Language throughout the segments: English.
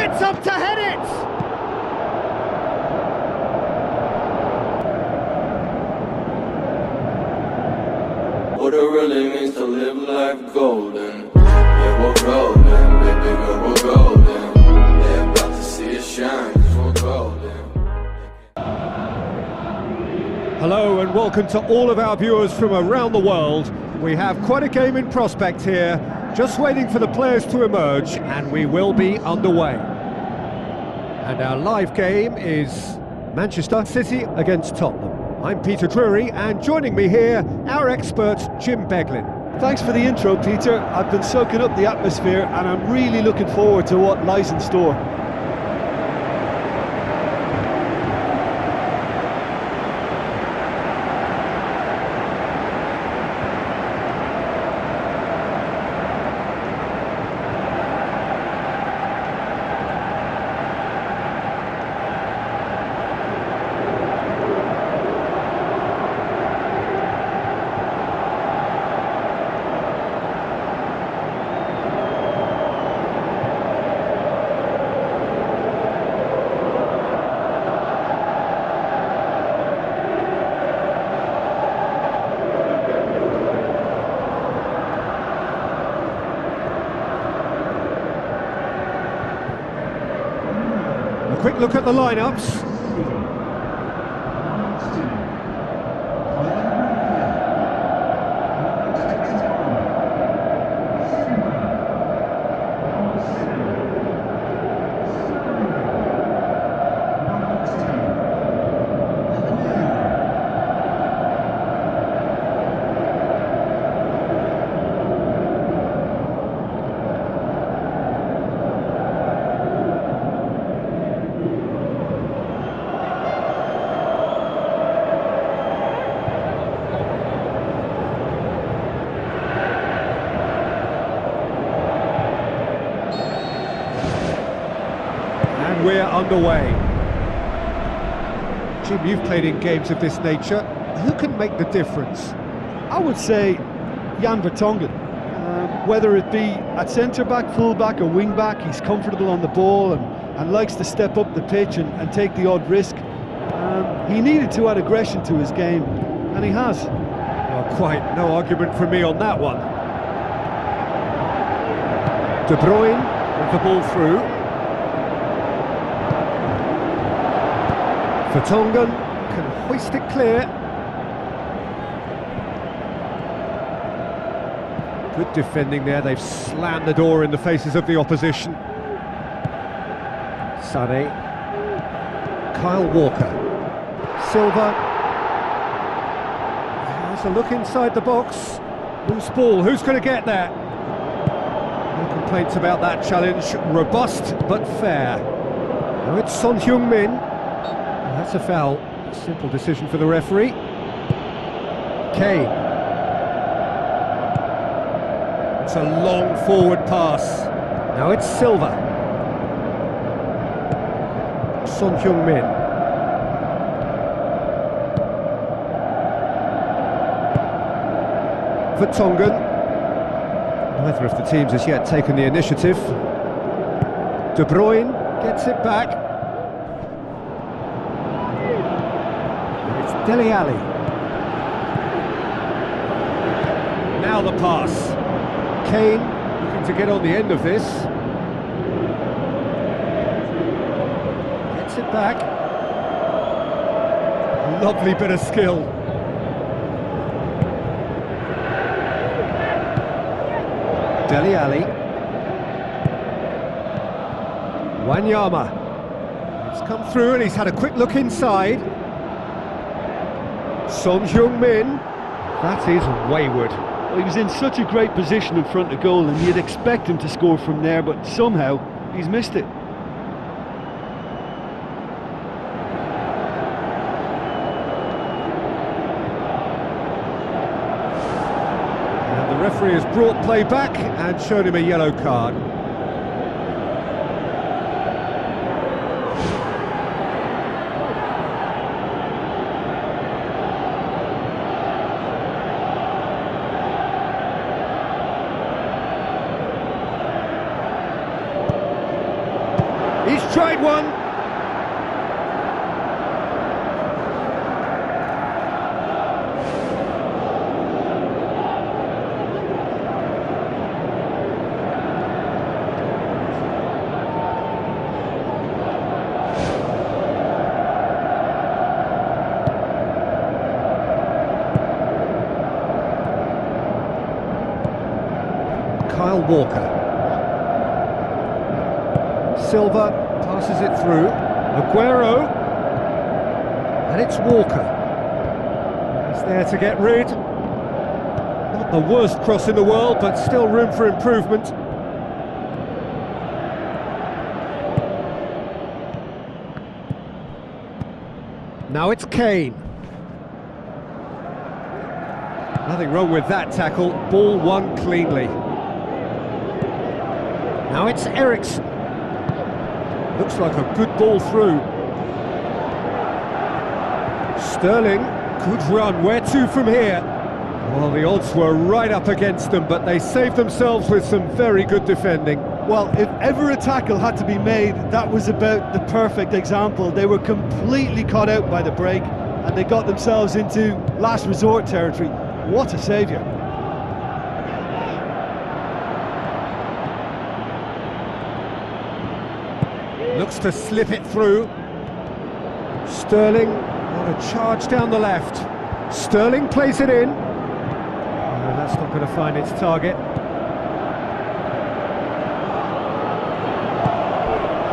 gets up to head it! What it really means to live life golden. Yeah, we're golden, baby girl, we're golden. They're about to see us shine, cause we're golden. Hello and welcome to all of our viewers from around the world. We have quite a game in prospect here, just waiting for the players to emerge, and we will be underway. And our live game is Manchester City against Tottenham. I'm Peter Drury, and joining me here, our expert Jim Beglin. Thanks for the intro, Peter. I've been soaking up the atmosphere and I'm really looking forward to what lies in store. A quick look at the lineups. We're underway. Jim, you've played in games of this nature. Who can make the difference? I would say Jan Vertonghen. Whether it be at centre-back, full-back or wing-back, he's comfortable on the ball and likes to step up the pitch and take the odd risk. He needed to add aggression to his game, and he has. Well, quite no argument from me on that one. De Bruyne with the ball through. Vertonghen can hoist it clear. Good defending there, they've slammed the door in the faces of the opposition. Sané. Kyle Walker. Silva. Has a look inside the box. Loose ball, who's going to get there? No complaints about that challenge. Robust but fair. Now it's Son Heung-min. That's a foul. Simple decision for the referee. Kane. It's a long forward pass. Now it's Silva. Son Heung-min. Vertonghen. Neither of the teams has yet taken the initiative. De Bruyne gets it back. Dele Alli. Now the pass. Kane looking to get on the end of this. Gets it back. Lovely bit of skill. Dele Alli. Wanyama. It's come through and he's had a quick look inside. Son Heung-min, that is wayward. Well, he was in such a great position in front of goal and you'd expect him to score from there, but somehow he's missed it. And the referee has brought play back and shown him a yellow card. He's tried one. Kyle Walker. Silva passes it through. Aguero. And it's Walker. He's there to get rid. Not the worst cross in the world, but still room for improvement. Now it's Kane. Nothing wrong with that tackle. Ball won cleanly. Now it's Eriksen. Looks like a good ball through. Sterling, good run. Where to from here? Well, the odds were right up against them, but they saved themselves with some very good defending. Well, if ever a tackle had to be made, that was about the perfect example. They were completely caught out by the break, and they got themselves into last resort territory. What a saviour. Looks to slip it through. Sterling on a charge down the left. Sterling plays it in. Oh, that's not going to find its target.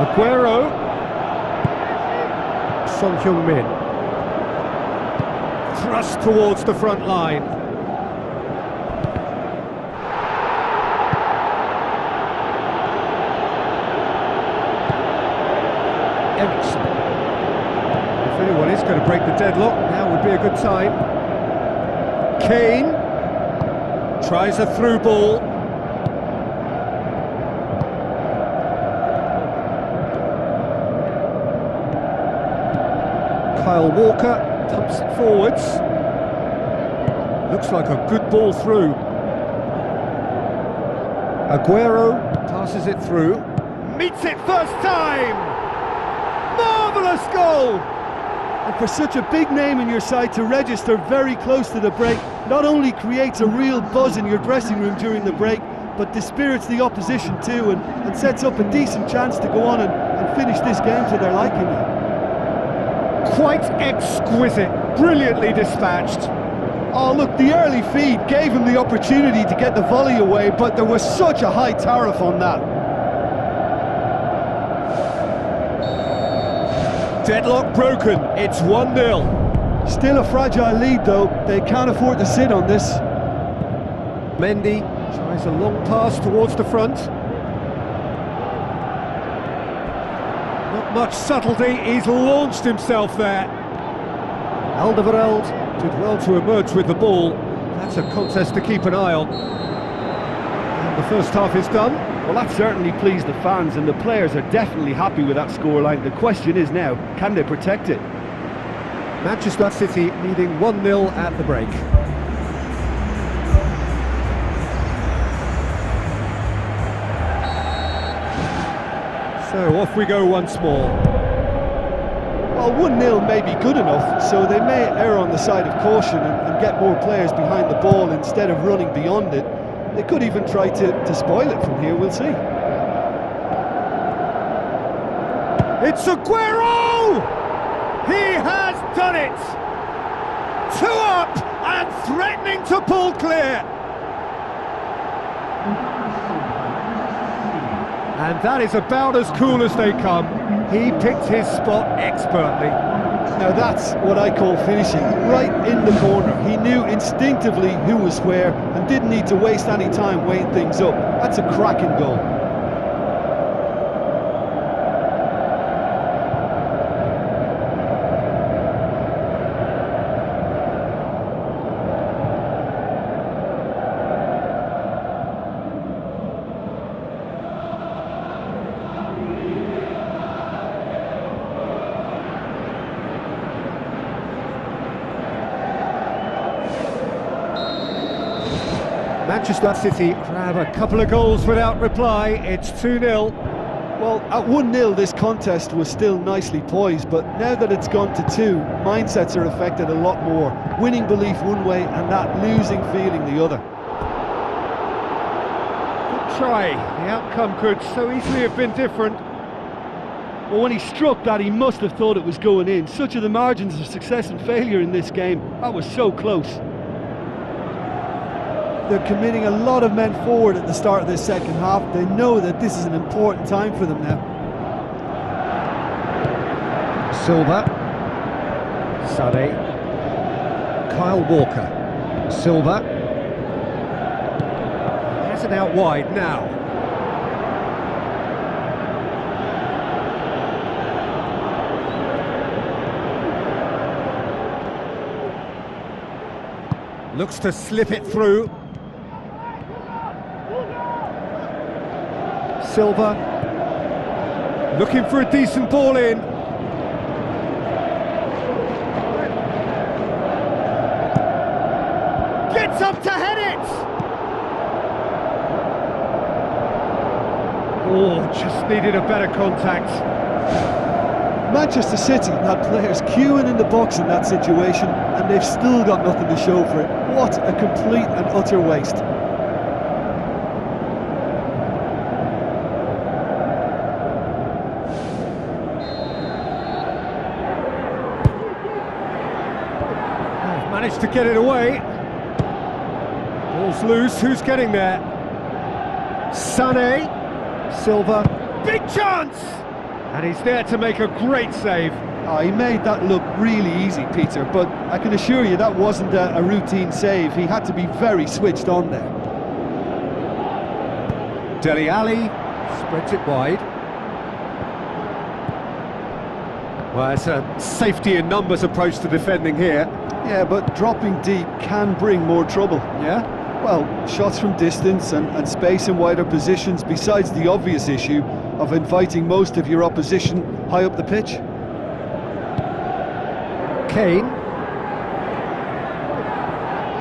Aguero. Son Heung-min. Thrust towards the front line. Eriksen. If anyone is going to break the deadlock, now would be a good time. Kane tries a through ball. Kyle Walker pumps it forwards. Looks like a good ball through. Aguero passes it through. Meets it first time! Marvellous goal! And for such a big name in your side to register very close to the break, not only creates a real buzz in your dressing room during the break, but dispirits the opposition too, and sets up a decent chance to go on and finish this game to their liking. Quite exquisite, brilliantly dispatched. Oh look, the early feed gave him the opportunity to get the volley away, but there was such a high tariff on that. Deadlock broken, it's 1-0. Still a fragile lead though, they can't afford to sit on this. Mendy tries a long pass towards the front. Not much subtlety, he's launched himself there. Alderweireld did well to emerge with the ball. That's a contest to keep an eye on. And the first half is done. Well, that certainly pleased the fans, and the players are definitely happy with that scoreline. The question is now, can they protect it? Manchester City leading 1-0 at the break. So off we go once more. Well, 1-0 may be good enough, so they may err on the side of caution and get more players behind the ball instead of running beyond it. They could even try to spoil it from here, we'll see. It's Aguero! He has done it! 2 up and threatening to pull clear. And that is about as cool as they come. He picked his spot expertly. Now that's what I call finishing, right in the corner. He knew instinctively who was where and didn't need to waste any time weighing things up. That's a cracking goal. Manchester City grab a couple of goals without reply. It's 2-0. Well, at 1-0 this contest was still nicely poised, but now that it's gone to 2, mindsets are affected a lot more. Winning belief one way and that losing feeling the other. Good try. The outcome could so easily have been different. Well, when he struck that, he must have thought it was going in. Such are the margins of success and failure in this game. That was so close. They're committing a lot of men forward at the start of this second half. They know that this is an important time for them now. Silva. Sade. Kyle Walker. Silva. Has it out wide now. Looks to slip it through. Silva looking for a decent ball in. Gets up to head it! Oh, just needed a better contact. Manchester City had players queuing in the box in that situation, and they've still got nothing to show for it. What a complete and utter waste. Managed to get it away. Ball's loose, who's getting there? Sané, Silva, big chance! And he's there to make a great save. Oh, he made that look really easy, Peter, but I can assure you that wasn't a routine save. He had to be very switched on there. Dele Alli spreads it wide. Well, it's a safety in numbers approach to defending here. Yeah, but dropping deep can bring more trouble. Yeah? Well, shots from distance and space in wider positions, besides the obvious issue of inviting most of your opposition high up the pitch. Kane.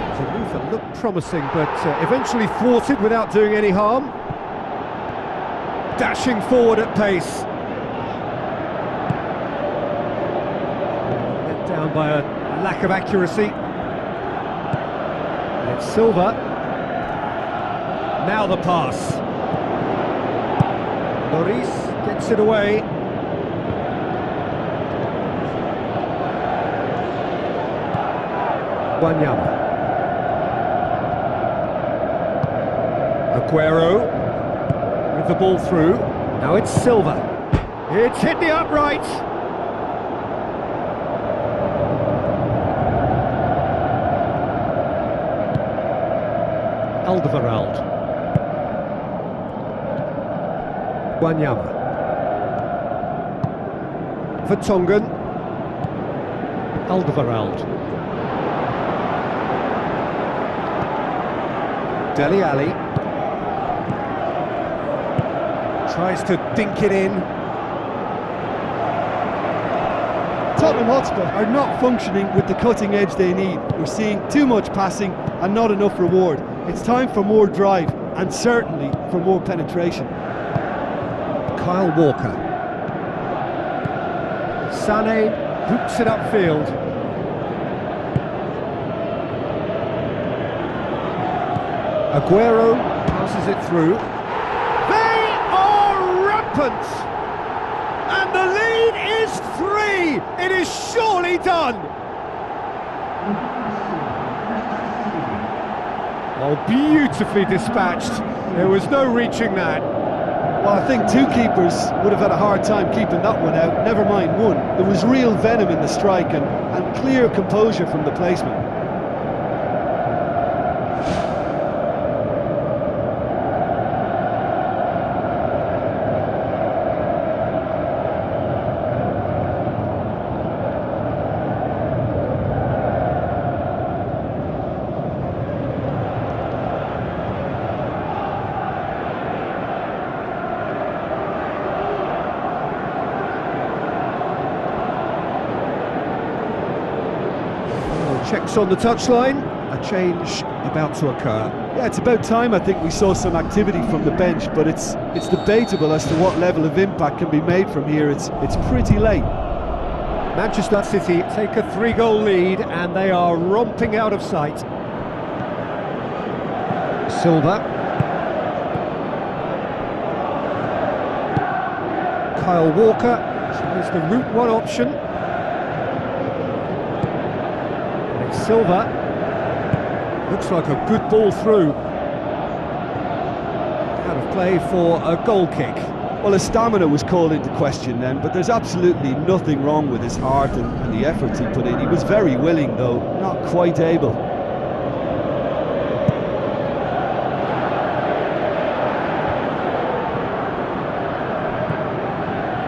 It's a move that looked promising, but eventually thwarted without doing any harm. Dashing forward at pace. Let down by a lack of accuracy. And it's Silva. Now the pass. Lloris gets it away. Wanyama. Aguero with the ball through. Now it's Silva. It's hit the upright. Alderweireld. Wanyama. Vertonghen. Alderweireld. Dele Alli. Tries to dink it in. Tottenham Hotspur are not functioning with the cutting edge they need. We're seeing too much passing and not enough reward. It's time for more drive and certainly for more penetration. Kyle Walker. Sané hoops it upfield. Aguero passes it through. They are rampant! And the lead is 3! It is surely done! Oh, beautifully dispatched. There was no reaching that. Well, I think two keepers would have had a hard time keeping that one out, never mind one. There was real venom in the strike and clear composure from the placement. Checks on the touchline, a change about to occur. Yeah, it's about time I think we saw some activity from the bench, but it's debatable as to what level of impact can be made from here. It's pretty late. Manchester City take a 3-goal lead and they are romping out of sight. Silva. Kyle Walker tries the route one option. And it's Silva. Looks like a good ball through. Out of play for a goal kick. Well, his stamina was called into question then, but there's absolutely nothing wrong with his heart and the efforts he put in. He was very willing, though, not quite able.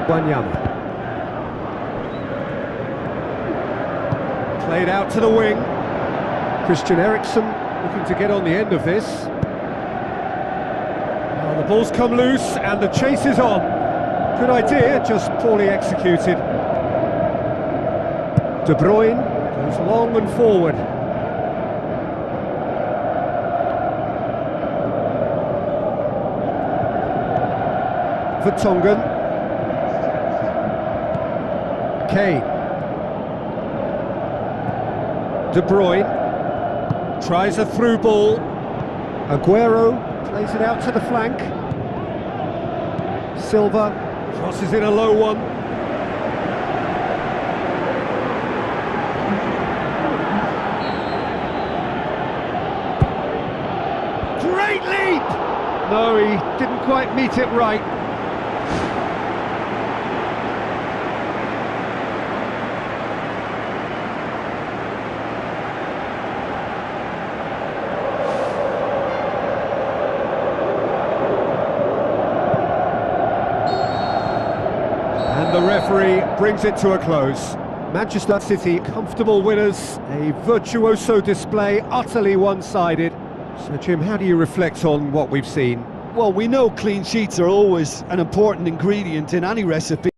Wanyama. Played out to the wing. Christian Eriksen looking to get on the end of this. Well, the ball's come loose and the chase is on. Good idea, just poorly executed. De Bruyne goes long and forward. Vertonghen. Kane. De Bruyne tries a through ball. Aguero plays it out to the flank. Silva crosses in a low one. Great leap! No, he didn't quite meet it right. And the referee brings it to a close. Manchester City comfortable winners, a virtuoso display, utterly one-sided. So Jim, how do you reflect on what we've seen? Well, we know clean sheets are always an important ingredient in any recipe.